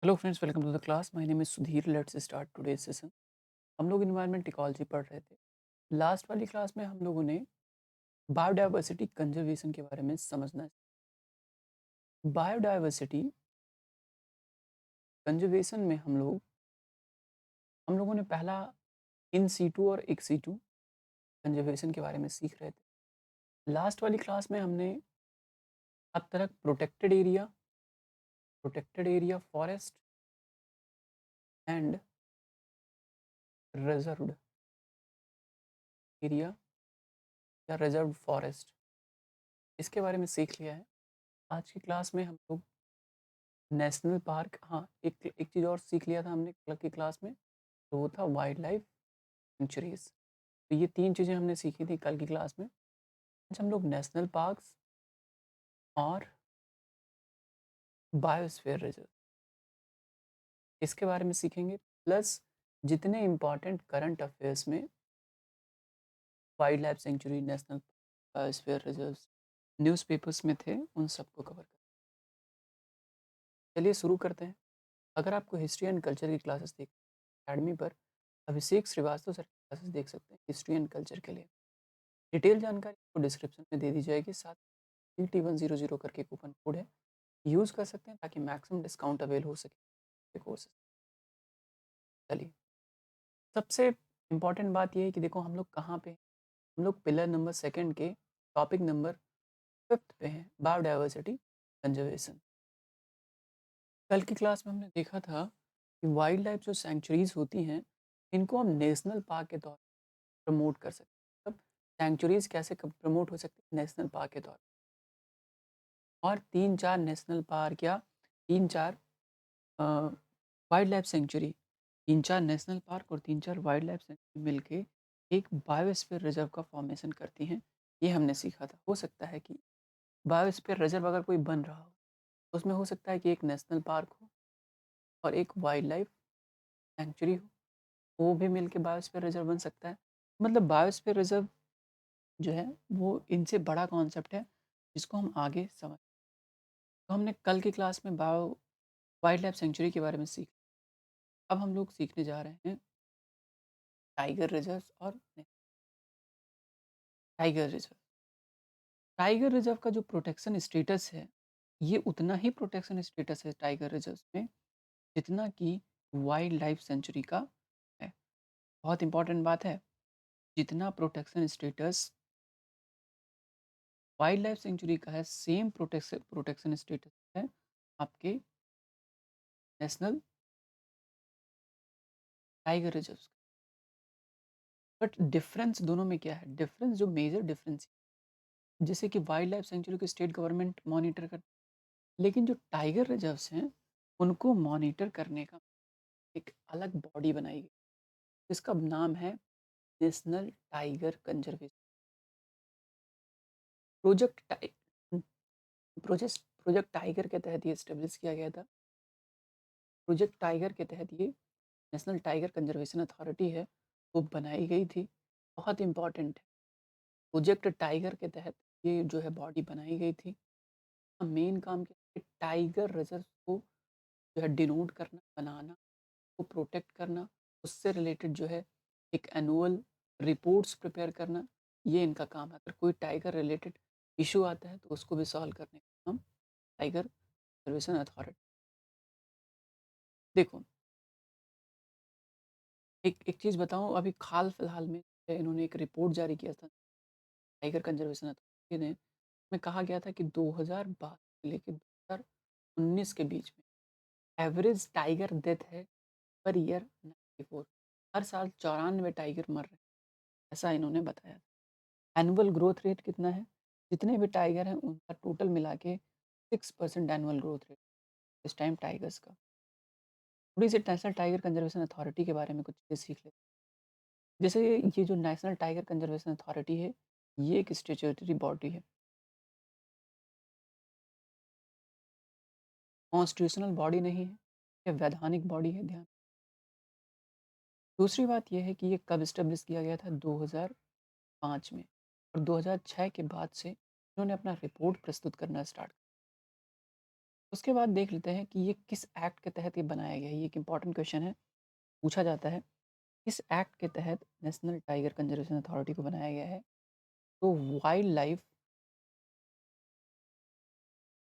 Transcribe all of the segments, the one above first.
Hello friends, welcome to the class. My name is Sudhir. Let's start today session. हम लोग environment ecology पढ़ रहे थे। लास्ट वाली क्लास में हम लोगों ने बायोडायवर्सिटी कंजर्वेशन के बारे में समझना। बायोडायवर्सिटी कंजर्वेशन में हम लोगों ने पहला इन सीटू और एक सीटू कंजर्वेशन के बारे में सीख रहे थे। लास्ट वाली क्लास में हमने अब तक protected area forest and reserved area या रिजर्व्ड फॉरेस्ट, इसके बारे में सीख लिया है। आज की क्लास में हम लोग नेशनल पार्क, हाँ, एक एक चीज़ और सीख लिया था हमने कल की क्लास में, तो वो था वाइल्ड लाइफ सेंचुरीज। तो ये 3 चीज़ें हमने सीखी थी कल की क्लास में। आज हम लोग नेशनल पार्क्स और बायोस्फीयर रिजर्व इसके बारे में सीखेंगे, प्लस जितने इम्पोर्टेंट करंट अफेयर्स में wild life sanctuary, national biosphere reserves newspapers में थे, उन सबको कवर कर। चलिए शुरू करते हैं। अगर आपको हिस्ट्री एंड कल्चर की क्लासेस देख अकेडमी पर अभिषेक श्रीवास्तव सर की क्लासेस देख सकते हैं हिस्ट्री एंड कल्चर के लिए। डिटेल जानकारी आपको डिस्क्रिप्शन में दे दी जाएगी। साथ PT100 करके कूपन कोड है, यूज़ कर सकते हैं ताकि मैक्सिमम डिस्काउंट अवेल हो सके कोर्सेज। चलिए, सबसे इम्पॉर्टेंट बात ये है कि देखो हम लोग कहाँ पे हैं। हम लोग पिलर नंबर सेकंड के टॉपिक नंबर 5th पे हैं, बायोडाइवर्सिटी कंजर्वेशन। कल की क्लास में हमने देखा था कि वाइल्ड लाइफ जो सेंचुरीज होती हैं, इनको हम नेशनल पार्क के तौर पर प्रमोट कर सकते हैं। मतलब सेंचुरीज कैसे प्रमोट हो सकती है नेशनल पार्क के तौर पर। और 3-4 नेशनल पार्क या 3-4 wild life sanctuary, 3-4 national park और 3-4 वाइल्ड लाइफ सेंचुरी मिलके एक बायोस्फीयर रिजर्व का फॉर्मेशन करती हैं। ये हमने सीखा था। हो सकता है कि बायोस्फीयर रिजर्व अगर कोई बन रहा हो, तो उसमें हो सकता है कि एक नेशनल पार्क हो और एक वाइल्ड लाइफ सेंचुरी हो, वो भी मिलके बायोस्फीयर रिजर्व बन सकता है। मतलब बायोस्फीयर रिजर्व जो है वो इनसे बड़ा कॉन्सेप्ट है, जिसको हम आगे समझ। तो हमने कल की क्लास में वाइल्ड लाइफ सेंचुरी के बारे में सीखा। अब हम लोग सीखने जा रहे हैं टाइगर रिजर्व और टाइगर रिजर्व। टाइगर रिजर्व का जो प्रोटेक्शन स्टेटस है, ये उतना ही प्रोटेक्शन स्टेटस है टाइगर रिजर्व में जितना कि वाइल्ड लाइफ सेंचुरी का है। बहुत इंपॉर्टेंट बात है, जितना protection status wild life sanctuary का है, सेम प्रोटेक्शन स्टेटस है आपके national tiger reserve. But difference दोनों में क्या है? डिफरेंस, जो मेजर डिफरेंस, जैसे कि वाइल्ड लाइफ सेंचुरी को स्टेट गवर्नमेंट मॉनिटर कर, लेकिन जो टाइगर रिजर्व्स हैं उनको मॉनिटर करने का एक अलग बॉडी बनाई गई, जिसका नाम है national tiger conservation project project tiger के तहत ये स्टेब्लिश किया गया था। प्रोजेक्ट टाइगर के तहत ये नेशनल टाइगर कंजर्वेशन अथॉरिटी है, वो बनाई गई थी। बहुत इंपॉर्टेंट है, प्रोजेक्ट टाइगर के तहत ये जो है बॉडी बनाई गई थी। मेन काम क्या है? टाइगर रिजर्व को जो है डिनोट करना, बनाना, को प्रोटेक्ट करना, उससे रिलेटेड जो है एक एनुअल रिपोर्ट्स प्रिपेयर करना, ये इनका काम है। अगर कोई टाइगर रिलेटेड इशू आता है तो उसको भी सॉल्व करने का काम टाइगर कंजर्वेशन अथॉरिटी। देखो, एक एक चीज़ बताऊँ, अभी हाल फिलहाल में इन्होंने एक रिपोर्ट जारी किया था टाइगर कंजर्वेशन अथॉरिटी ने। में कहा गया था कि 2012 से लेके 2019 के बीच में एवरेज टाइगर डेथ है पर ईयर 94। हर साल 94 टाइगर मर रहे हैं, ऐसा इन्होंने बताया। एनुअल ग्रोथ रेट कितना है? जितने भी टाइगर हैं उनका टोटल मिला के 6% एनुअल ग्रोथ रेट इस टाइम टाइगर्स का। थोड़ी सी नेशनल टाइगर कंजर्वेशन अथॉरिटी के बारे में कुछ चीज़ें सीख लेते हैं। जैसे ये जो नेशनल टाइगर कंजर्वेशन अथॉरिटी है, ये एक स्टेचुटरी बॉडी है, कॉन्स्टिट्यूशनल बॉडी नहीं है, ये वैधानिक बॉडी है। ध्यान। दूसरी बात ये है कि ये कब इस्टेब्लिश किया गया था? 2005 में। और 2006 के बाद से इन्होंने अपना रिपोर्ट प्रस्तुत करना स्टार्ट किया। उसके बाद देख लेते हैं कि ये किस एक्ट के तहत ये बनाया गया है। ये एक इम्पॉर्टेंट क्वेश्चन है, पूछा जाता है, किस एक्ट के तहत नेशनल टाइगर कंजर्वेशन अथॉरिटी को बनाया गया है? तो wild life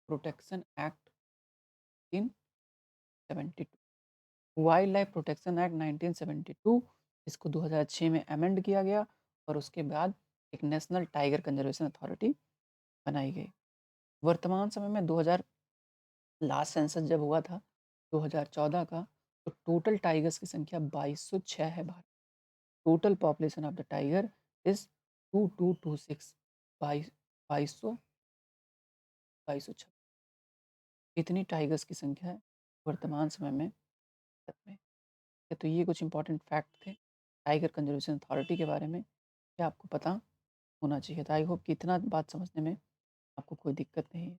protection act 1972, wild life protection act 1972, इसको 2006 में अमेंड किया गया और उसके बाद एक नेशनल टाइगर कंजर्वेशन अथॉरिटी बनाई गई। वर्तमान समय में 2000 लास्ट सेंसस जब हुआ था 2014 का, तो टोटल टाइगर्स की संख्या 2206 है Bharat. Total population of the tiger is 2226, 2200 2206, इतनी टाइगर्स की संख्या है वर्तमान समय में भारत में। तो ये कुछ इंपॉर्टेंट फैक्ट थे टाइगर कंजर्वेशन अथॉरिटी के बारे में, क्या आपको पता होना चाहिए था। आई होप कि इतना बात समझने में आपको कोई दिक्कत नहीं है।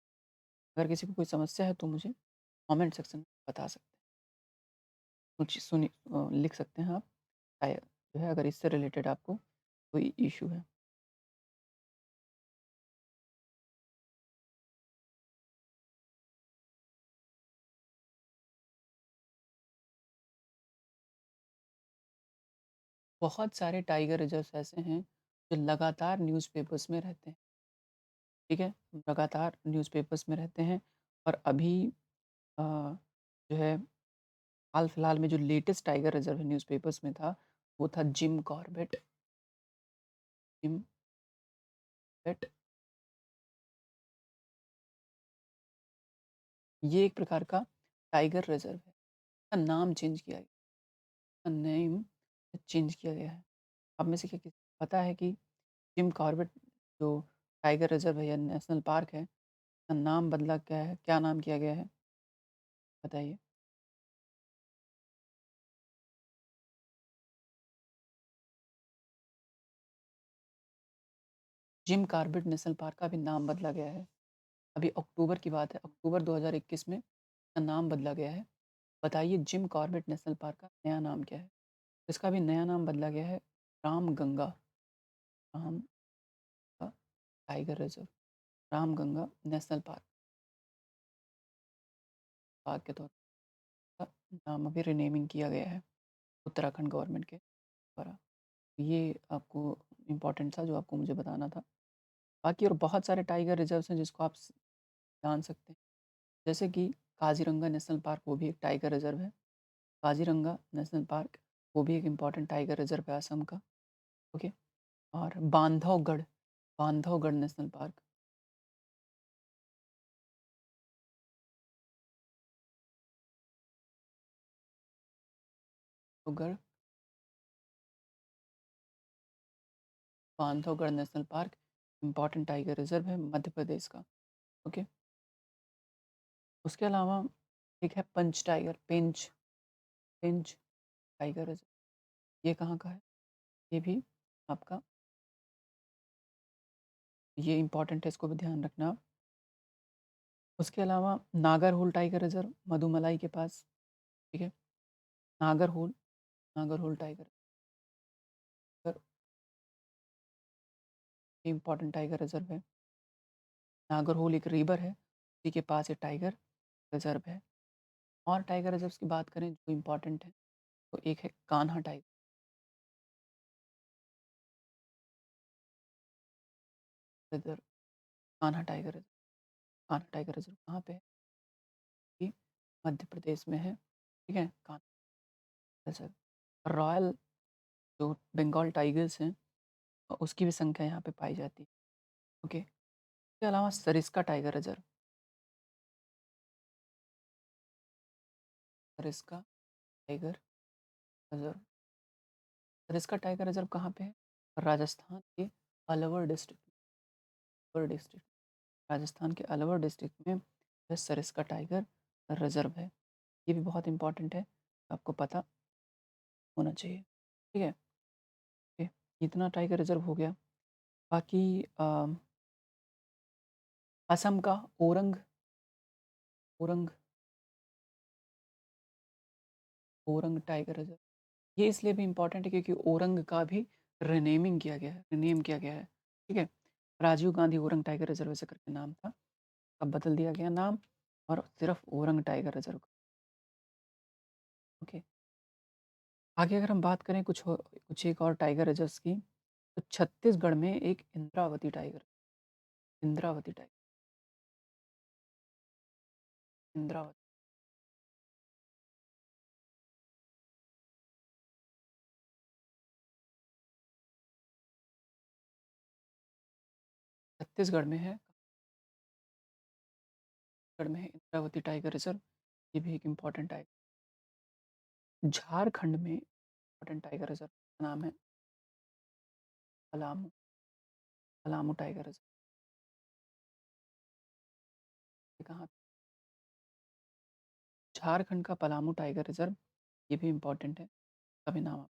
अगर किसी को कोई समस्या है तो मुझे कमेंट सेक्शन में बता सकते हैं, कुछ लिख सकते हैं आप, शायद जो है अगर इससे रिलेटेड आपको कोई इशू है। बहुत सारे टाइगर रिजर्व्स ऐसे हैं जो लगातार न्यूज़पेपर्स में रहते हैं, ठीक है? लगातार न्यूज़पेपर्स में रहते हैं और अभी अ, जो है हाल-फिलहाल में जो लेटेस्ट टाइगर रिज़र्व न्यूज़पेपर्स में था, वो था जिम कॉर्बेट। जिम बेट ये एक प्रकार का टाइगर रिज़र्व है। इसका नाम चेंज किया गया, इसका नेम चेंज किया गया है। आप में से क्या किसी को पता है कि जिम कॉर्बेट जो टाइगर रिज़र्व है या नेशनल पार्क है, इसका नाम बदला क्या है? क्या नाम किया गया है? बताइए। जिम कॉर्बेट नेशनल पार्क का भी नाम बदला गया है। अभी अक्टूबर की बात है, अक्टूबर 2021 में इसका नाम बदला गया है। बताइए जिम कॉर्बेट नेशनल पार्क का नया नाम क्या है? इसका भी नया नाम बदला गया है रामगंगा, राम का tiger reserve, Ramganga national park, park के तौर पर नाम अभी रीनेमिंग किया गया है उत्तराखंड गवर्नमेंट के द्वारा। ये आपको इम्पोर्टेंट था जो आपको मुझे बताना था। बाकी और बहुत सारे टाइगर रिज़र्व्स हैं जिसको आप जान सकते हैं। जैसे कि काज़ीरंगा नेशनल पार्क, वो भी एक टाइगर रिज़र्व है। काज़ीरंगा नेशनल पार्क वो भी एक इम्पॉर्टेंट टाइगर रिज़र्व है असम का, ओके। और बांधवगढ़, बांधवगढ़ नेशनल पार्क, तो गढ़ Bandhavgarh national park important tiger reserve है मध्य प्रदेश का, ओके। उसके अलावा एक है पंच टाइगर, पेंच, पेंच टाइगर रिज़र्व, ये कहाँ का है? ये भी आपका, ये इम्पॉर्टेंट है, इसको भी ध्यान रखना आप। उसके अलावा नागरहोल टाइगर रिज़र्व मधुमलाई के पास, ठीक है। Nagarhole, Nagarhole tiger reserve important tiger reserve है। नागरहोल एक रिवर है, उसी के पास ये टाइगर रिज़र्व है। और टाइगर रिज़र्व्स की बात करें जो इम्पोर्टेंट है, तो एक है Kanha tiger reserve, Kanha tiger reserve. Kanha tiger reserve कहाँ पे है? ये मध्य प्रदेश में है, ठीक है? कान्हा रिज़र्व। रॉयल जो बंगाल टाइगर्स हैं उसकी भी संख्या यहाँ पे पाई जाती है, ओके। इसके अलावा Sariska tiger reserve, Sariska tiger reserve, Sariska tiger reserve कहाँ पे है? राजस्थान के अलवर डिस्ट्रिक्ट, अलवर डिस्ट्रिक्ट, राजस्थान के अलवर डिस्ट्रिक्ट में यह सरिस्का टाइगर रिज़र्व है। ये भी बहुत इम्पोर्टेंट है, आपको पता होना चाहिए, ठीक है? ओके, इतना टाइगर रिज़र्व हो गया। बाकी असम का orang, orang, orang tiger reserve, ये इसलिए भी इम्पोर्टेंट है क्योंकि ओरंग का भी रीनेमिंग किया गया है, रीनेम किया गया है, ठीक है? राजीव गांधी ओरंग टाइगर रिज़र्व ऐसे करके नाम था, अब बदल दिया गया नाम। और सिर्फ ओरंग टाइगर रिजर्व। ओके। आगे अगर हम बात करें कुछ एक और टाइगर रिजर्व्स की, तो छत्तीसगढ़ में एक इंद्रावती टाइगर इंद्रावती छत्तीसगढ़ में है, छत्तीसगढ़ में है इंद्रावती टाइगर रिजर्व। ये भी एक इम्पोर्टेंट टाइगर। झारखंड में इम्पोर्टेंट टाइगर रिजर्व का नाम है पलामू पलामू टाइगर रिजर्व। ये कहाँ? झारखंड का पलामू टाइगर रिजर्व, ये भी इम्पोर्टेंट है, कभी नाम आप।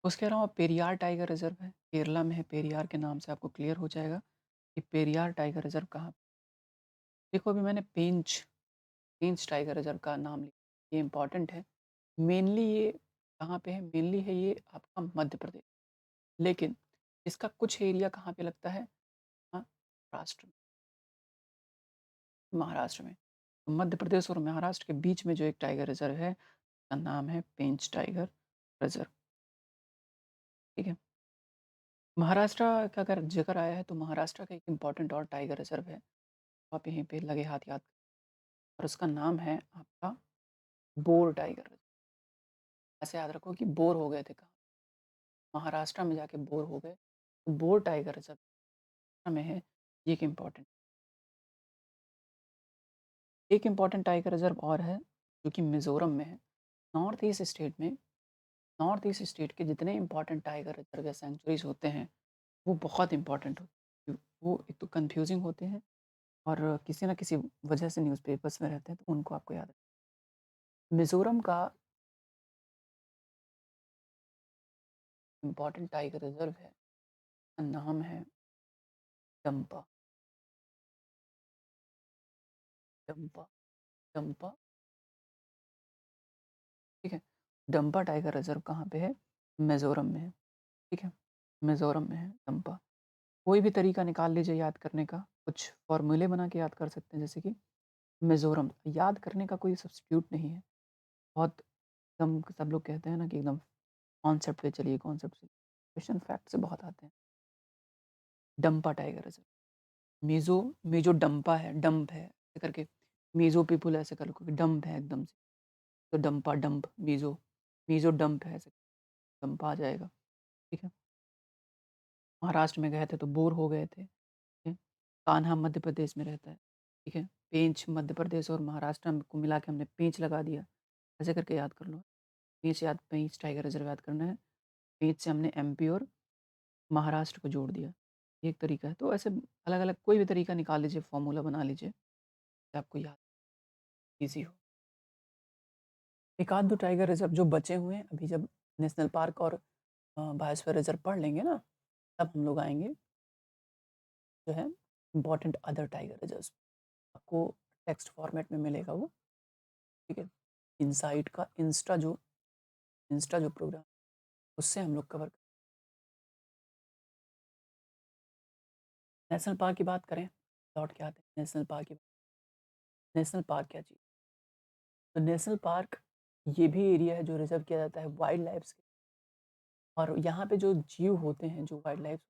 उसके अलावा पेरियार टाइगर रिजर्व है, केरला में है, पेरियार के नाम से आपको क्लियर हो जाएगा कि पेरियार टाइगर रिजर्व कहाँ। देखो अभी मैंने पेंच टाइगर रिजर्व का नाम लिया, ये इम्पोर्टेंट है। मेनली ये कहाँ पे है? मेनली है ये आपका मध्य प्रदेश, लेकिन इसका कुछ एरिया कहाँ पे लगता है? हाँ, महाराष्ट्र में। महाराष्ट्र में। तो मध्य प्रदेश और महाराष्ट्र के बीच में जो एक टाइगर रिजर्व है, उसका नाम है पेंच टाइगर रिजर्व। ठीक है। महाराष्ट्र का अगर ज़िक्र आया है, तो महाराष्ट्र का एक इम्पोर्टेंट और टाइगर रिज़र्व है, आप यहीं पे लगे हाथ याद और उसका नाम है आपका बोर टाइगर रिज़र्व। ऐसे याद रखो कि बोर हो गए थे कहाँ? महाराष्ट्र में जाके बोर हो गए, तो बोर टाइगर रिज़र्व में है, ये एक इम्पोर्टेंट टाइगर रिज़र्व और है, जो कि मिज़ोरम में है। नॉर्थ ईस्ट स्टेट में नॉर्थ ईस्ट स्टेट के जितने इम्पोर्टेंट टाइगर रिज़र्व या सैंक्चुरीज़ होते हैं, वो बहुत इम्पोर्टेंट होते हैं। वो एक तो कन्फ्यूज़िंग होते हैं और किसी न किसी वजह से न्यूज़पेपर्स में रहते हैं, तो उनको आपको याद रखना है। मिज़ोरम का इम्पोर्टेंट टाइगर रिज़र्व है, उसका नाम है डंपा, डंपा, डंपा, ठीक है? डंपा टाइगर रिज़र्व कहाँ पे है? मिज़ोरम में है, ठीक है? मिज़ोरम में है डंपा। कोई भी तरीका निकाल लीजिए याद करने का, कुछ फ़ॉर्मूले बना के याद कर सकते हैं, जैसे कि मिज़ोरम, याद करने का कोई सब्स्टिट्यूट नहीं है। बहुत एकदम सब लोग कहते हैं ना कि एकदम कॉन्सेप्ट पे चलिए, कॉन्सेप्ट से। क्वेश्चन फैक्ट से बहुत आते हैं। Dampa tiger reserve. मीज़ो मीज़ो डंपा है, डंप है, ऐसे करके मीज़ो पीपल ऐसे कर लो कि डंप है एकदम से, तो डंपा, डंप, मीज़ो, मीज़ो डंप है ऐसे, डंपा आ जाएगा, ठीक है? महाराष्ट्र में गए थे तो बोर हो गए थे, ठीक है? कान्हा मध्य प्रदेश में रहता है, ठीक है? पेंच मध्य प्रदेश और महाराष्ट्र को मिला के हमने पेंच लगा दिया, ऐसे करके याद कर लो। पेंच टाइगर रिज़र्व याद करना है, पेंच से हमने एमपी और महाराष्ट्र को जोड़ दिया, ये एक तरीका है। तो ऐसे अलग-अलग कोई भी तरीका निकाल लीजिए, फ़ॉर्मूला बना लीजिए, ताकि आपको याद ईज़ी हो। एक आध 2 टाइगर रिज़र्व जो बचे हुए हैं, अभी जब नेशनल पार्क और बायोस्फीयर रिज़र्व पढ़ लेंगे ना, तब हम लोग आएँगे जो है इम्पोर्टेंट अदर टाइगर रिज़र्व्स। आपको टेक्स्ट फॉर्मेट में मिलेगा वो, ठीक है? इनसाइट का इंस्टा जो प्रोग्राम, उससे हम लोग कवर। नेशनल पार्क की बात करें, लौट के आते हैं नेशनल पार्क की। नेशनल पार्क क्या चीज़? तो नेशनल पार्क ये भी एरिया है जो रिज़र्व किया जाता है वाइल्ड लाइफ़ के, और यहाँ पे जो जीव होते हैं, जो वाइल्ड लाइफ़,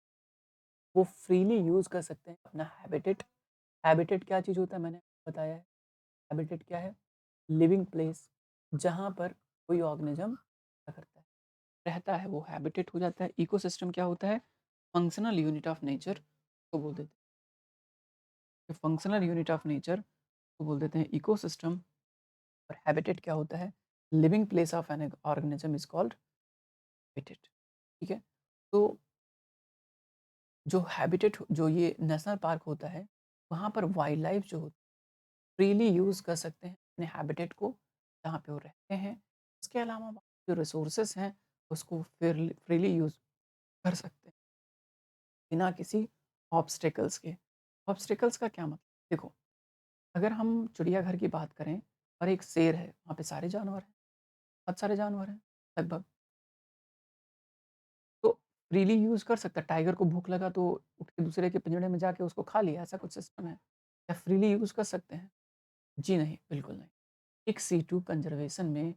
वो फ्रीली यूज़ कर सकते हैं अपना हैबिटेट। हैबिटेट क्या चीज़ होता है मैंने बताया है। हैबिटेट क्या है? लिविंग प्लेस, जहाँ पर कोई ऑर्गेनिज़्म क्या करता है? रहता है, वो हैबिटेट हो जाता है। इकोसिस्टम क्या होता है? फंक्शनल यूनिट ऑफ नेचर को बोल देते हैं। फंक्शनल यूनिट ऑफ नेचर को बोल देते हैं इकोसिस्टम, और हैबिटेट क्या होता है? Living place of an organism is called habitat, ठीक है? तो जो हैबिटेट जो ये नेशनल पार्क होता है, वहाँ पर वाइल्ड लाइफ जो होती है फ्रीली यूज़ कर सकते हैं अपने हैबिटेट को, जहाँ पे वो रहते हैं। इसके अलावा वहाँ जो रिसोर्सेस हैं, उसको फ्रीली यूज़ कर सकते हैं बिना किसी ऑब्स्टेकल्स के। ऑब्स्टेकल्स का क्या मतलब? देखो, अगर हम चिड़ियाघर की बात करें और एक शेर है, वहाँ पे सारे जानवर हैं, बहुत सारे जानवर हैं लगभग, तो फ्रीली यूज़ कर सकता है। टाइगर को भूख लगा तो उठ के दूसरे के पिंजड़े में जाके उसको खा लिया, ऐसा कुछ सिस्टम है। क्या फ्रीली यूज़ कर सकते हैं? जी नहीं, बिल्कुल नहीं। एक C2 कंज़र्वेशन में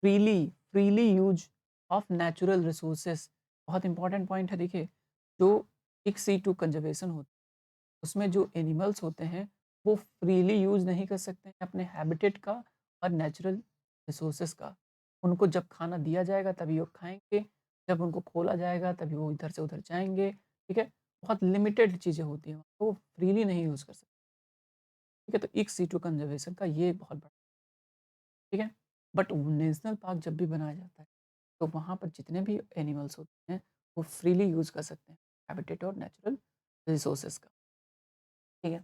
freely freely use of natural resources बहुत इम्पोर्टेंट पॉइंट है देखिए, जो एक C2 कंज़र्वेशन होता है, उसमें जो एनिमल्स होते हैं, वो फ्रीली यूज़ नहीं कर सकते हैं अपने हैबिटेट का और नेचुरल रिसोर्सेज़ का। उनको जब खाना दिया जाएगा तभी वो खाएँगे, जब उनको खोला जाएगा तभी वो इधर से उधर जाएँगे, ठीक है? बहुत लिमिटेड चीज़ें होती हैं, वो फ्रीली नहीं यूज़ कर सकते, ठीक है? तो एक C2 कंज़र्वेशन का ये बहुत बड़ा, ठीक है? बट नेशनल पार्क जब भी बनाया जाता है, तो वहाँ पर जितने भी एनिमल्स होते हैं, वो फ्रीली यूज़ कर सकते हैं, हैबिटेट और नेचुरल रिसोर्सेज़ का, ठीक है?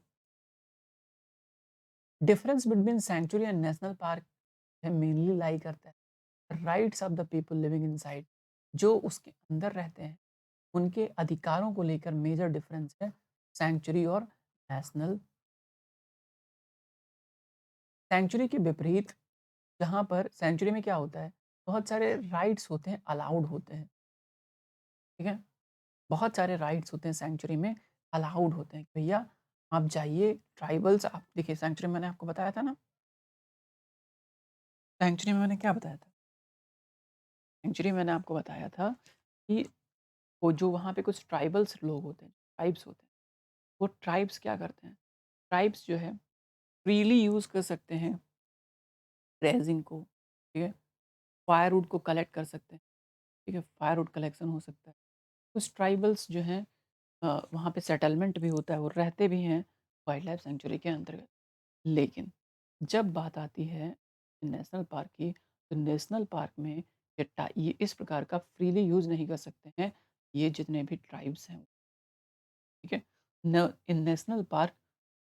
Difference between sanctuary and national park में मेनली लाई करता है rights of the people living inside. जो उसके अंदर रहते हैं, उनके अधिकारों को लेकर मेजर डिफरेंस है सैंक्चुरी और नेशनल। सैंक्चुरी के विपरीत, जहाँ पर सैंक्चुरी में क्या होता है, बहुत सारे राइट्स होते हैं, अलाउड होते हैं, ठीक है? बहुत सारे राइट्स होते हैं सैंक्चुरी में, अलाउड होते हैं कि भैया आप जाइए, ट्राइबल्स आप देखिए सैंक्चुरी में मैंने आपको बताया था ना, सैंक्चुरी में मैंने क्या बताया था? सैंक्चुरी में मैंने आपको बताया था कि वो जो वहाँ पे कुछ ट्राइबल्स लोग होते हैं, ट्राइब्स होते हैं, वो ट्राइब्स क्या करते हैं? ट्राइब्स जो है फ्रीली यूज़ कर सकते हैं ग्रेज़िंग को, ठीक है? फायरवुड को कलेक्ट कर सकते हैं, ठीक है? फायरवुड कलेक्शन हो सकता है। कुछ ट्राइबल्स जो हैं वहाँ पे सेटलमेंट भी होता है, वो रहते भी हैं वाइल्ड लाइफ सैंक्चुरी के अंतर्गत। लेकिन जब बात आती है नेशनल पार्क की, तो नेशनल पार्क में ये इस प्रकार का फ्रीली यूज़ नहीं कर सकते हैं, ये जितने भी ट्राइब्स हैं, ठीक है? न in national park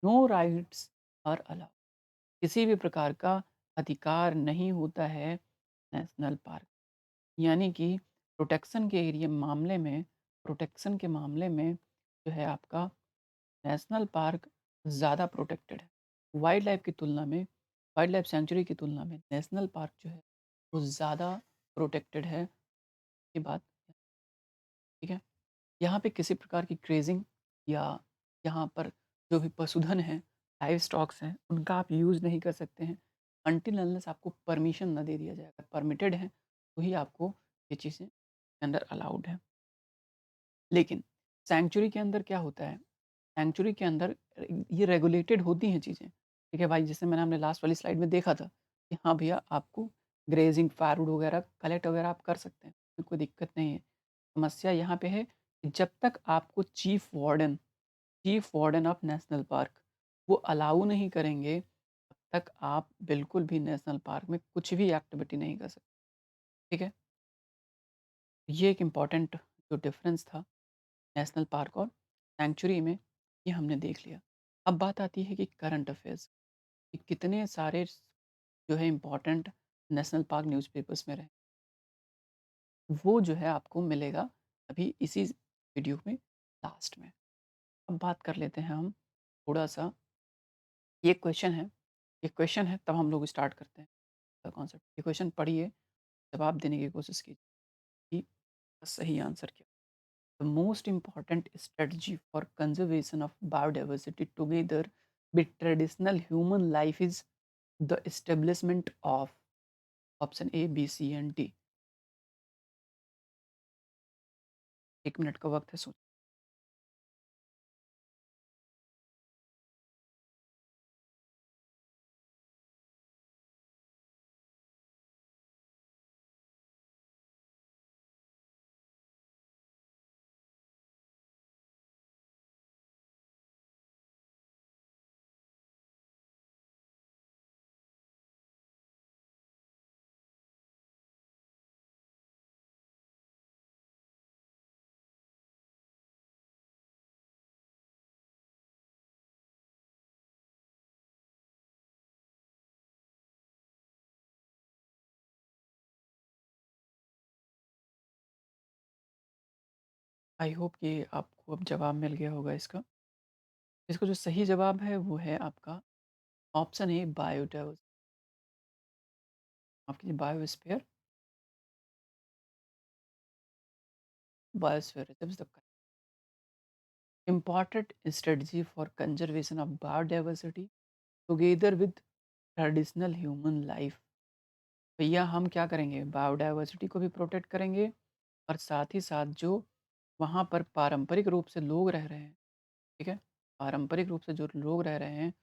no rights are allowed, किसी भी प्रकार का अधिकार नहीं होता है नेशनल पार्क, यानी कि प्रोटेक्शन के मामले में जो है आपका नेशनल पार्क ज़्यादा प्रोटेक्टेड है। वाइल्ड लाइफ की तुलना में, वाइल्ड लाइफ सेंचुरी की तुलना में नेशनल पार्क जो है वो ज़्यादा प्रोटेक्टेड है, ये बात ठीक है। यहाँ पे किसी प्रकार की क्रेजिंग या यहाँ पर जो भी पशुधन है, लाइव स्टॉक्स हैं, उनका आप यूज़ नहीं कर सकते हैं अनटिल अनलेस आपको परमिशन ना दे दिया जाए। अगर परमिटेड है तो ही आपको ये चीज़ें अंदर अलाउड है। लेकिन सैंक्चुरी के अंदर क्या होता है, सैंक्चुरी के अंदर ये रेगुलेटेड होती हैं चीज़ें, ठीक है भाई? जैसे मैंने हमने लास्ट वाली स्लाइड में देखा था कि हाँ भैया, आपको ग्रेज़िंग, फायरवुड वगैरह कलेक्ट वगैरह आप कर सकते हैं, कोई दिक्कत नहीं है। समस्या यहाँ पे है कि जब तक आपको chief warden of national park वो अलाउ नहीं करेंगे, तब तक आप बिल्कुल भी नेशनल पार्क में कुछ भी एक्टिविटी नहीं कर सकते, ठीक है? ये एक इम्पॉर्टेंट जो डिफरेंस था नेशनल पार्क और सैंक्चुरी में, ये हमने देख लिया। अब बात आती है कि करंट अफेयर्स कि कितने सारे जो है इम्पोर्टेंट नेशनल पार्क न्यूज़पेपर्स में रहे। वो जो है आपको मिलेगा अभी इसी वीडियो में लास्ट में। अब बात कर लेते हैं हम थोड़ा-सा, ये क्वेश्चन है, तब हम लोग स्टार्ट करते हैं कॉन्सेप्ट। ये क्वेश्चन पढ़िए, जवाब देने की कोशिश कीजिए कि सही आंसर क्या है? The most important strategy for conservation of biodiversity together with traditional human life is the establishment of option A, B, C and D. 1 minute का वक्त है, सोचिए। आई होप कि आपको अब जवाब मिल गया होगा इसका। इसका जो सही जवाब है वो है आपका ऑप्शन ए, बायोडाइवर्सिटी। आपकी बायोस्फीयर, बायोस्फीयरिज्म is the correct. Important strategy for conservation of biodiversity together with traditional human life. भैया हम क्या करेंगे, बायोडाइवर्सिटी को भी प्रोटेक्ट करेंगे और साथ ही साथ जो वहाँ पर पारंपरिक रूप से लोग रह रहे हैं, ठीक है, पारंपरिक रूप से जो लोग रह रहे हैं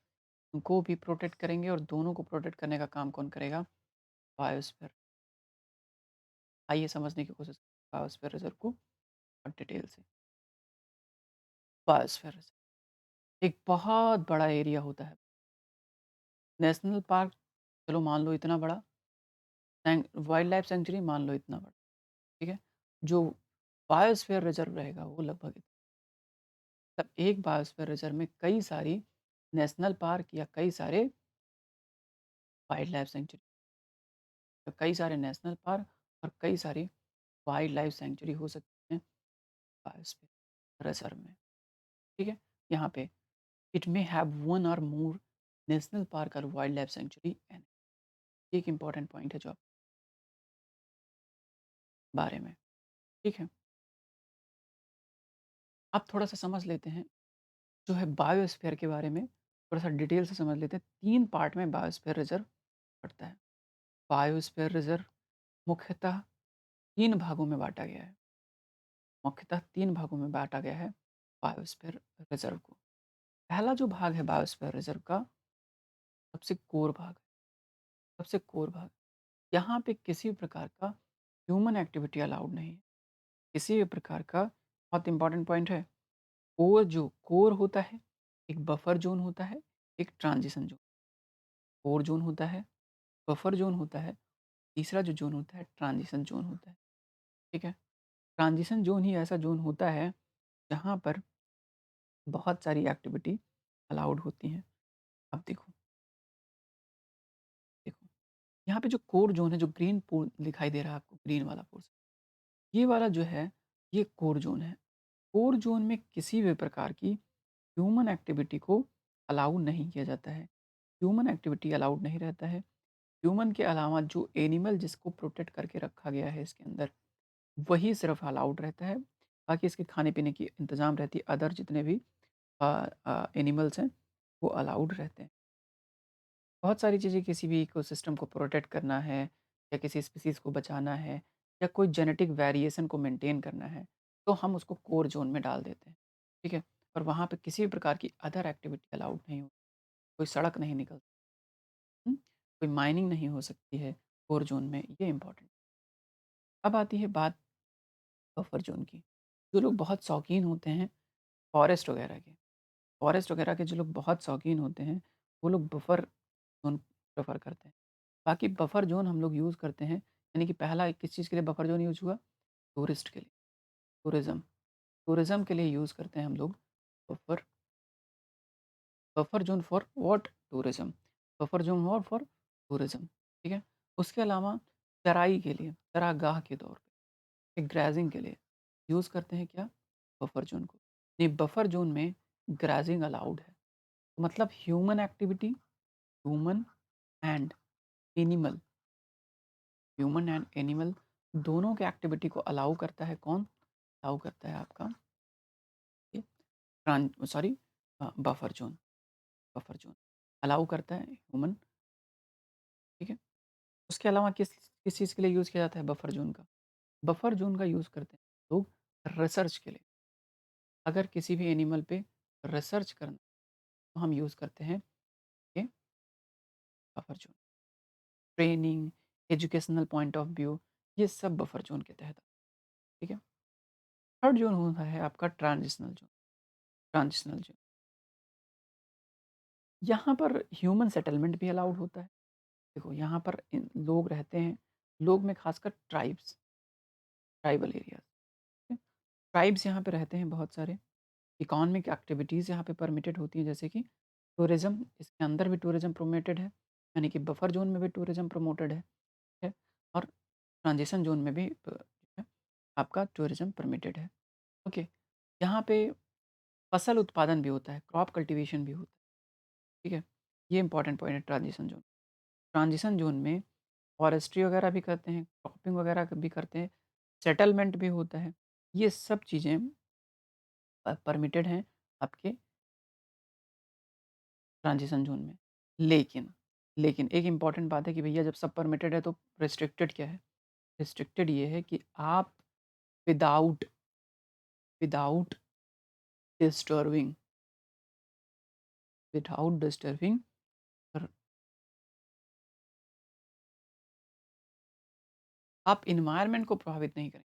उनको भी प्रोटेक्ट करेंगे, और दोनों को प्रोटेक्ट करने का काम कौन करेगा? बायोस्फीयर। आइए समझने की कोशिश करें बायोस्फीयर रिजर्व को और डिटेल से। बायोस्फीयर रिजर्व एक बहुत बड़ा एरिया होता है। नेशनल पार्क चलो मान लो इतना बड़ा, वाइल्ड लाइफ सेंचुरी मान लो इतना बड़ा, ठीक है। जो बायोस्फीयर रिजर्व रहेगा वो लगभग मतलब एक बायोस्फीयर रिजर्व में कई सारी नेशनल पार्क या कई सारे वाइल्ड लाइफ सेंचुरी, तो कई सारे नेशनल पार्क और कई सारी वाइल्ड लाइफ सेंचुरी हो सकती हैं बायोस्फीयर रिजर्व में, ठीक है। यहाँ पे इट मे हैव वन और मोर नेशनल पार्क और वाइल्ड लाइफ सेंचुरी एंड एक इम्पॉर्टेंट पॉइंट है जो आप बारे में, ठीक है। अब थोड़ा सा समझ लेते हैं जो है बायोस्फीयर के बारे में, थोड़ा सा डिटेल से समझ लेते हैं। 3 पार्ट में बायोस्फीयर रिजर्व पड़ता है। बायोस्फीयर रिजर्व मुख्यतः 3 भागों में बाँटा गया है। मुख्यतः 3 भागों में बाँटा गया है बायोस्फीयर रिजर्व को। पहला जो भाग है बायोस्फीयर रिजर्व का, सबसे कोर भाग, सबसे कोर भाग। यहाँ पे किसी भी प्रकार का ह्यूमन एक्टिविटी अलाउड नहीं है। किसी भी प्रकार का, बहुत इम्पोर्टेंट पॉइंट है, कोर जो कोर होता है, एक बफर ज़ोन होता है, एक ट्रांजिशन ज़ोन। कोर ज़ोन होता है, बफर ज़ोन होता है, तीसरा जो ज़ोन होता है ट्रांजिशन ज़ोन होता है, ठीक है? ट्रांजिशन ज़ोन ही ऐसा ज़ोन होता है जहाँ पर बहुत सारी एक्टिविटी अलाउड होती हैं। अब देखो, देखो, यहाँ पे जो कोर ज़ोन है, जो ग्रीन दिखाई दे रहा है आपको, ग्रीन वाला पोर्शन, ये वाला जो है, ये कोर ज़ोन है। कोर ज़ोन में किसी भी प्रकार की ह्यूमन एक्टिविटी को अलाउ नहीं किया जाता है। ह्यूमन एक्टिविटी अलाउड नहीं रहता है। ह्यूमन के अलावा जो एनिमल जिसको प्रोटेक्ट करके रखा गया है इसके अंदर, वही सिर्फ़ अलाउड रहता है। बाकी इसके खाने-पीने की इंतज़ाम रहती है, अदर जितने भी एनिमल्स हैं, वो अलाउड रहते हैं। बहुत सारी चीज़ें, किसी भी इकोसिस्टम को प्रोटेक्ट करना है या किसी स्पीशीज़ को बचाना है या कोई जेनेटिक वेरिएशन को मेंटेन करना है, तो हम उसको कोर ज़ोन में डाल देते हैं, ठीक है? और वहाँ पे किसी भी प्रकार की अदर एक्टिविटी अलाउड नहीं हो, कोई सड़क नहीं निकल, हुँ? कोई माइनिंग नहीं हो सकती है कोर ज़ोन में, ये इम्पोर्टेंट। अब आती है बात बफर ज़ोन की। जो लोग बहुत शौकीन होते हैं फॉरेस्ट वगैरह के, फॉरेस्ट वगैरह के जो लोग बहुत शौकीन होते हैं, वो लोग बफर ज़ोन प्रेफ़र करते हैं। बाकी बफर ज़ोन हम लोग यूज़ करते हैं, यानी कि पहला किस चीज़ के लिए बफर ज़ोन यूज़ हुआ? टूरिस्ट के लिए, टूरिज़्म, टूरिज़्म के लिए यूज़ करते हैं हम लोग buffer buffer zone for what? Tourism. Buffer zone for tourism, ठीक है? उसके अलावा चराई के लिए, चरागाह के तौर पे, ग्रेज़िंग के लिए यूज़ करते हैं क्या? बफर ज़ोन को। नहीं, बफर ज़ोन में ग्रेज़िंग अलाउड है। मतलब human and animal human and animal दोनों के एक्टिविटी को अलाउ करता है कौन? अलाउ करता है आपका ये sorry buffer zone, buffer zone allow करता है ह्यूमन, ठीक है? उसके अलावा किस किस चीज़ के लिए यूज़ किया जाता है बफर ज़ोन का? बफर ज़ोन का यूज़ करते हैं लोग रिसर्च के लिए। अगर किसी भी एनिमल पे रिसर्च करना, तो हम यूज़ करते हैं ये buffer zone. Training, educational point of view, ये सब बफर ज़ोन के तहत, ठीक है? थर्ड ज़ोन होता है आपका ट्रांजिशनल ज़ोन, ट्रांजिशनल ज़ोन। यहाँ पर ह्यूमन सेटलमेंट भी अलाउड होता है। देखो यहाँ पर लोग रहते हैं, लोग में खासकर ट्राइब्स, ट्राइबल एरियाज़, ठीक है? ट्राइब्स यहाँ पे रहते हैं बहुत सारे। इकोनॉमिक एक्टिविटीज़ यहाँ पे परमिटेड होती हैं, जैसे कि टूरिज़्म, इसके अंदर भी टूरिज़्म परमिटेड है, यानी कि बफर ज़ोन में भी टूरिज़्म प्रमोटेड है, ठीक है? और ट्रांजिशन ज़ोन में भी जो है आपका टूरिज़्म परमिटेड है, ओके। यहाँ पे फसल उत्पादन भी होता है, क्रॉप कल्टीवेशन भी होता है, ठीक है? ये इंपॉर्टेंट पॉइंट है ट्रांजिशन ज़ोन। ट्रांजिशन ज़ोन में फॉरेस्ट्री वगैरह भी करते हैं, क्रॉपिंग वगैरह भी करते हैं, सेटलमेंट भी होता है। ये सब चीज़ें परमिटेड हैं आपके ट्रांजिशन ज़ोन में। लेकिन लेकिन एक इम्पॉर्टेंट बात है कि भैया जब सब परमिटेड है तो रिस्ट्रिक्टेड क्या है? रिस्ट्रिक्टेड ये है कि आप without without disturbing without disturbing र आप एनवायरनमेंट को प्रभावित नहीं करेंगे।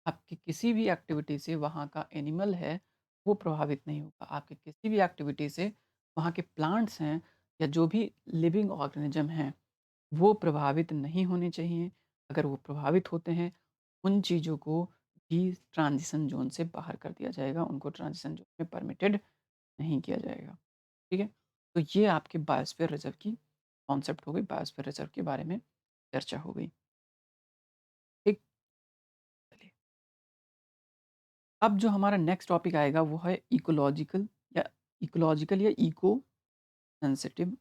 आपकी किसी भी एक्टिविटी से वहाँ का एनिमल है, वो प्रभावित नहीं होगा। आपकी किसी भी एक्टिविटी से वहाँ के प्लांट्स हैं या जो भी लिविंग ऑर्गेनिज़्म हैं, वो प्रभावित नहीं होने चाहिए। अगर वो प्रभावित होते हैं, उन चीज़ों को भी ट्रांज़िशन ज़ोन से बाहर कर दिया जाएगा, उनको ट्रांज़िशन ज़ोन में परमिटेड नहीं किया जाएगा। ठीक है? तो ये आपके बायोस्फीयर रिज़र्व की कॉन्सेप्ट हो गई, बायोस्फीयर रिज़र्व के बारे में चर्चा हो गई। ठीक? चलिए, अब जो हमारा नेक्स्ट टॉपिक आएगा वो है या इको सेंसिटिव।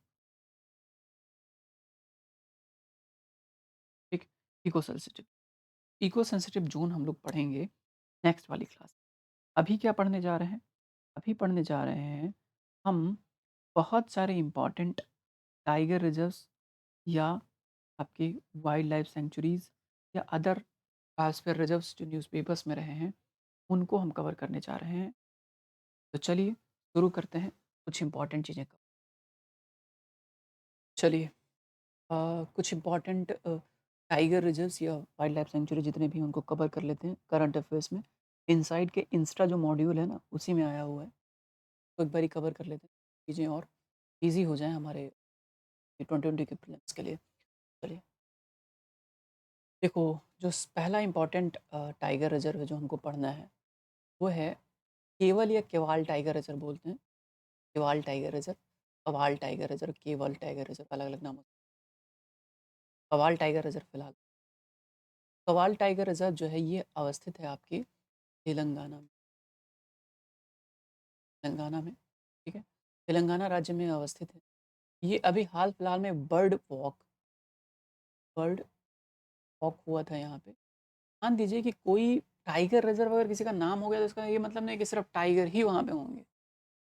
ठीक? इको सेंसिटिव ज़ोन हम लोग पढ़ेंगे नेक्स्ट वाली क्लास। अभी क्या पढ़ने जा रहे हैं? अभी पढ़ने जा रहे हैं हम बहुत सारे इम्पोर्टेंट टाइगर रिजर्व्स या आपके वाइल्ड लाइफ सेंचुरीज़ या अदर बायोस्फीयर रिजर्व्स जो न्यूज़पेपर्स में रहे हैं, उनको हम कवर करने जा रहे हैं। तो चलिए शुरू करते हैं कुछ इम्पोर्टेंट चीज़ें कवर। चलिए, कुछ इम्पोर्टेंट टाइगर रिजर्व्स या वाइल्ड लाइफ सेंचुरी जितने भी हैं उनको कवर कर लेते हैं करंट अफेयर्स में। इनसाइड के इंस्टा जो मॉड्यूल है ना, उसी में आया हुआ है। तो एक बारी कवर कर लेते हैं, चीज़ें और ईज़ी हो जाएँ हमारे 2020 के प्रीलिम्स के लिए। चलिए, देखो, जो पहला इम्पोर्टेंट टाइगर रिजर्व है जो हमको पढ़ना है, वो है केवल या केवाल टाइगर रिजर्व बोलते हैं। केवाल tiger reserve, Kawal tiger reserve, केवल टाइगर रिजर्व, अलग अलग नाम होते हैं। कवाल टाइगर रिजर्व फिलहाल। कवाल टाइगर रिजर्व जो है ये अवस्थित है आपके तेलंगाना में। तेलंगाना में, ठीक है? तेलंगाना राज्य में अवस्थित है। ये अभी हाल फिलहाल में बर्ड वॉक हुआ था यहाँ पे। मान दीजिए कि कोई टाइगर रिजर्व अगर किसी का नाम हो गया तो इसका ये मतलब नहीं कि सिर्फ टाइगर ही वहाँ पे होंगे,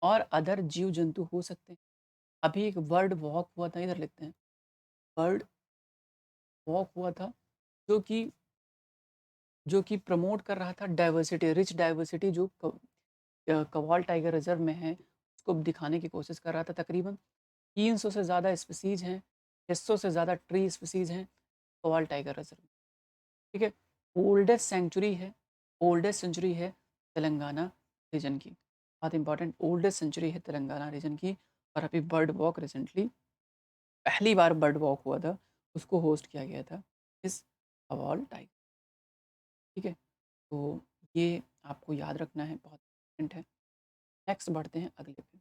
और अदर जीव जंतु हो सकते हैं। अभी एक बर्ड वॉक हुआ था, इधर लिखते हैं, बर्ड वॉक हुआ था, जो कि प्रमोट कर रहा था डाइवर्सिटी, रिच डाइवर्सिटी जो कव्वाल टाइगर रिजर्व में है, उसको दिखाने की कोशिश कर रहा था। तकरीबन 300 से ज़्यादा स्पीसीज़ हैं, 600 से ज़्यादा ट्री स्पीसीज़ हैं कव्वाल टाइगर रिजर्व में। ठीक है? ओल्डेस्ट सेंचुरी है तेलंगाना रीजन की। बहुत इंपॉर्टेंट, ओल्डेस्ट सेंचुरी है तेलंगाना रीजन की। और अभी बर्ड वॉक रिसेंटली पहली बार बर्ड वॉक हुआ था, उसको होस्ट किया गया था इस कव्वाल टाइगर। ठीक है? तो ये आपको याद रखना है, बहुत इंपॉर्टेंट है। नेक्स्ट बढ़ते हैं अगले पे।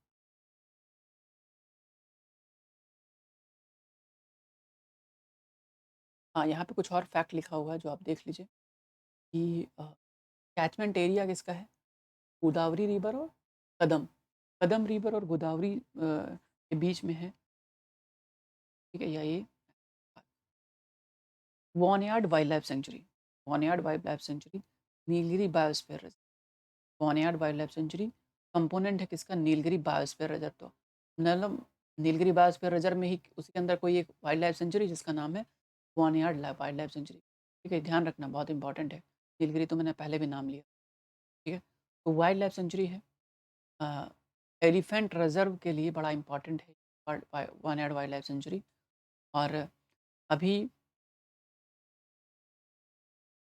हाँ, यहाँ पे कुछ और फैक्ट लिखा हुआ है जो आप देख लीजिए कि कैचमेंट एरिया किसका है? गोदावरी रिवर और कदम। कदम रिवर और गोदावरी के बीच में है। ठीक है? या ये Wayanad wildlife sanctuary, Wayanad wildlife sanctuary, Nilgiri biosphere reserve. Wayanad wildlife sanctuary component है किसका? Nilgiri biosphere reserve. तो मतलब नीलगिरी बायोस्फीयर रिजर्व में ही उसके अंदर कोई एक वाइल्ड लाइफ सेंचुरी जिसका नाम है वॉनयार्ड वाइल्ड लाइफ सेंचुरी। ठीक है? ध्यान रखना, बहुत इंपॉर्टेंट है। नीलगिरी तो मैंने पहले भी नाम लिया। ठीक है? तो वाइल्ड लाइफ सेंचुरी है। एलिफेंट रिजर्व के लिए बड़ा इंपॉर्टेंट है वॉनयार्ड वाइल्ड लाइफ सेंचुरी। और अभी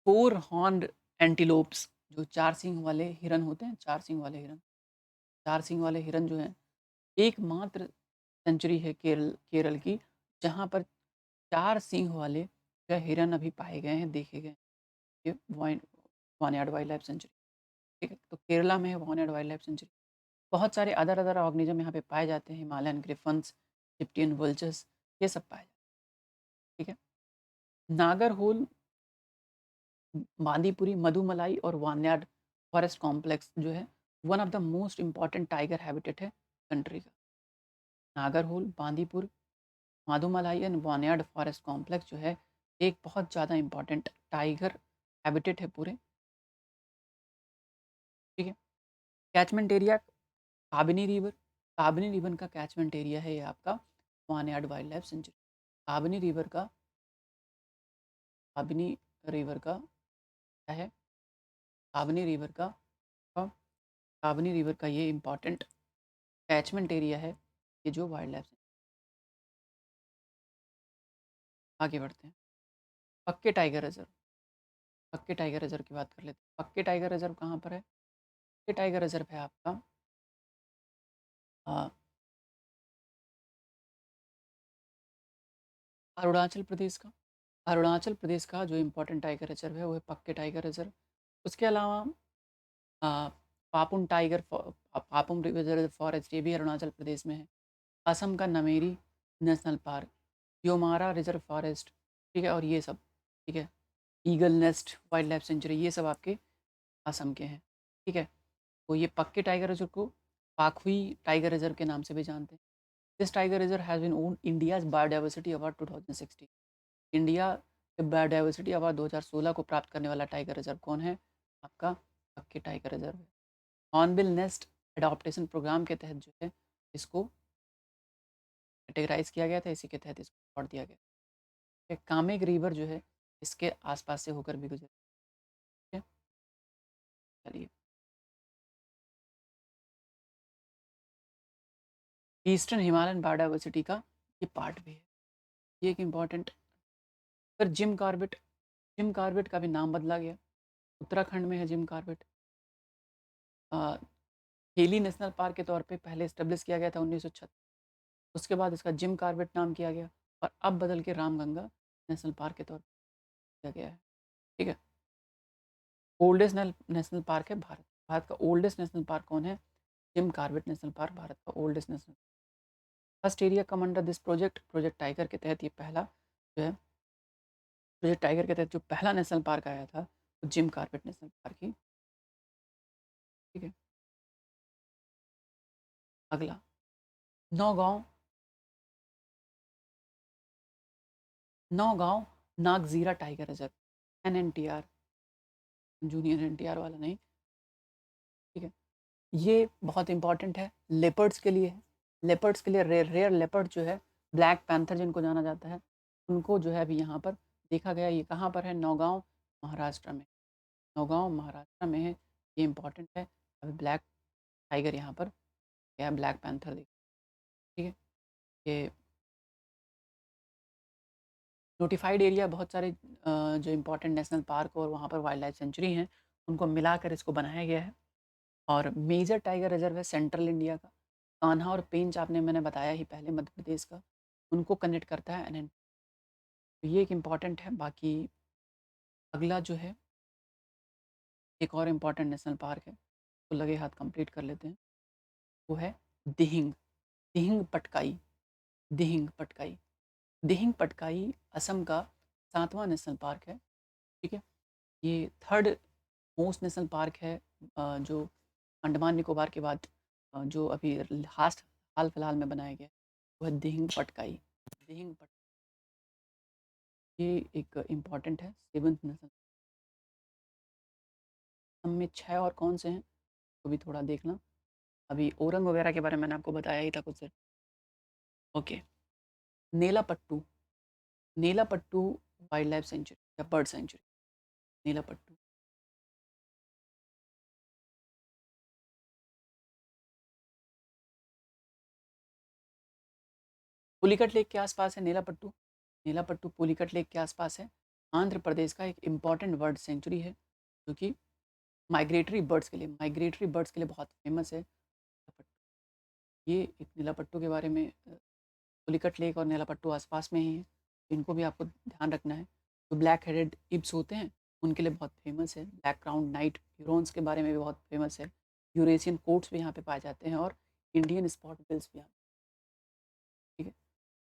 4 हॉर्न्ड एंटीलोप्स, जो 4 सींग वाले हिरन होते हैं, 4 सींग वाले हिरन, 4 सींग वाले हिरन जो हैं, एकमात्र सेंचुरी है केरल की, जहाँ पर 4 सींग वाले जो हिरन अभी पाए गए हैं, देखे गए हैं। ये वॉनयार्ड वाइल्ड लाइफ सेंचुरी। ठीक है? तो केरला में है वॉनयार्ड वाइल्ड लाइफ सेंचुरी। बहुत सारे अदर अदर ऑर्गेनिज्म यहाँ पे पाए जाते हैं, हिमालयन ग्रिफन्स, इजिप्टियन वल्चर्स, ये सब पाए जाते हैं। ठीक है? नागरहोल, बांदीपुरी, मधुमलाई और वान्याड फॉरेस्ट कॉम्प्लेक्स जो है, one of the most important tiger habitat है कंट्री का। Nagarhole, Bandipur, Mudumalai and Wayanad forest complex जो है, एक बहुत ज़्यादा इम्पॉर्टेंट टाइगर हैबिटेट है पूरे। ठीक है? कैचमेंट एरिया काबिनी रिवर का कैचमेंट एरिया है ये आपका Wayanad wildlife sanctuary. Kabini river का काबिनी रिवर का क्या है? काबिनी रिवर का अ, काबिनी रिवर का ये इम्पोर्टेंट कैचमेंट एरिया है, ये जो वाइल्ड लाइफ। आगे बढ़ते हैं। पक्के टाइगर रिजर्व। पक्के टाइगर रिजर्व की बात कर लेते हैं। पक्के टाइगर रिजर्व कहाँ पर है? पक्के टाइगर रिजर्व है आपका अ, अरुणाचल प्रदेश का। अरुणाचल प्रदेश का जो इम्पोर्टेंट टाइगर रिजर्व है वो है पक्के टाइगर रिजर्व। उसके अलावा uh, Papum tiger Papum reserve forest, ये भी अरुणाचल प्रदेश में है। असम का Nameri national park, Yomara reserve forest, ठीक है, और ये सब, ठीक है, Eagle Nest wildlife sanctuary, ये सब आपके असम के हैं, ठीक है। तो ये पक्के टाइगर रिजर्व को पाखुई टाइगर रिजर्व के नाम से भी जानते हैं। This tiger reserve has been own India's biodiversity award 2016। India के बायोडाइवर्सिटी अवार्ड 2016 को प्राप्त करने वाला टाइगर रिजर्व कौन है? आपका पक्के टाइगर रिजर्व है। हॉर्नबिल नेस्ट एडॉप्टेशन प्रोग्राम के तहत जो है इसको कैटेगराइज किया गया था, इसी के तहत इसको अवार्ड दिया गया। कामेग रिवर जो है इसके आसपास से होकर भी गुजर, ठीक है। चलिए, ईस्टर्न हिमालयन बायोडाइवर्सिटी का ये पार्ट भी है, ये एक इम्पॉर्टेंट। फिर जिम कॉर्बेट का भी नाम बदला गया। उत्तराखंड में है Jim Corbett. Heli national park के तौर पे पहले इस्टेब्लिश किया गया था 1936। उसके बाद इसका जिम कॉर्बेट नाम किया गया और अब बदल के रामगंगा नेशनल पार्क के तौर पर किया गया है, ठीक है। ओल्डेस्ट नेशनल पार्क है भारत। भारत का ओल्डेस्ट नेशनल पार्क कौन है? Jim Corbett national park Bharat का oldest national. First area come under this project, project tiger के तहत ये पहला जो है, प्रोजेक्ट टाइगर के तहत जो पहला नेशनल पार्क आया था वो जिम कॉर्बेट नेशनल पार्क ही, ठीक है। अगला, Naugaon. Naugaon Nagzira tiger reserve, NNTR, junior NTR वाला नहीं, ठीक है। ये बहुत इंपॉर्टेंट है लेपर्ड्स के लिए। लेपर्ड्स के लिए रेयर रेयर लेपर्ड जो है, ब्लैक पैंथर जिनको जाना जाता है, उनको जो है अभी यहाँ पर देखा गया। ये कहाँ पर है? नौगांव महाराष्ट्र में। नौगांव महाराष्ट्र में है, ये इंपॉर्टेंट है। अभी ब्लैक टाइगर यहाँ पर क्या है, ब्लैक पैंथर देख, ठीक है। ये नोटिफाइड एरिया बहुत सारे जो इंपॉर्टेंट नेशनल पार्क और वहाँ पर वाइल्ड लाइफ सेंचुरी हैं उनको मिलाकर इसको बनाया गया है। और मेजर टाइगर रिजर्व है सेंट्रल इंडिया का। कान्हा और पेंच आपने मैंने बताया ही पहले, मध्य प्रदेश का, उनको कनेक्ट करता है एनएन। तो ये एक इम्पॉर्टेंट है। बाकी अगला जो है एक और इम्पॉर्टेंट नेशनल पार्क है, तो लगे हाथ कंप्लीट कर लेते हैं। वो है दिहिंग, दिहिंग पटकाई, दिहिंग पटकाई। दिहिंग पटकाई असम का 7वां नेशनल पार्क है, ठीक है। ये थर्ड मोस्ट नेशनल पार्क है जो अंडमान निकोबार के बाद जो अभी लास्ट हाल फिलहाल में बनाया गया है, वो है दिहिंग पटकाई। दिहिंग पट ये एक इम्पॉर्टेंट है 7th नेशनल। हम में 6 और कौन से हैं तो भी थोड़ा देखना। अभी ओरंग वगैरह के बारे में मैंने आपको बताया ही था कुछ देर। Okay, Nelapattu, Nelapattu wildlife sanctuary या bird sanctuary, Nelapattu. Pulicat lake के आसपास है नेलापट्टू। नेलापट्टू पुलिकट लेक के आसपास है। आंध्र प्रदेश का एक इम्पॉर्टेंट बर्ड सेंचुरी है जो कि माइग्रेटरी बर्ड्स के लिए बहुत फेमस है। ये एक नीलापट्टू के बारे में पुलिकट लेक और नीलापट्टू आसपास में ही है, इनको भी आपको ध्यान रखना है। जो ब्लैक हेडेड इब्स होते हैं उनके लिए बहुत फेमस है। ब्लैक क्राउन नाइट ह्यूरॉन्स के बारे में भी बहुत फेमस है। यूरेशियन कोट्स भी यहाँ पे पाए जाते हैं और इंडियन स्पॉट बिल्स भी यहाँ, ठीक है।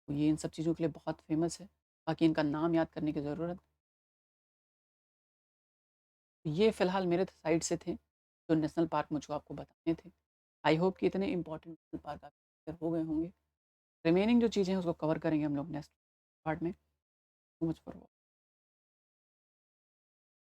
तो ये इन सब चीज़ों के लिए बहुत फेमस है। बाकी इनका नाम याद करने की ज़रूरत। ये फ़िलहाल मेरे साइड से थे जो नेशनल पार्क मुझको आपको बताने थे। आई होप कि इतने इंपॉर्टेंट नेशनल पार्क आपके हो गए होंगे। रिमेनिंग जो चीज़ें हैं उसको कवर करेंगे हम लोग नेक्स्ट पार्ट में। So much for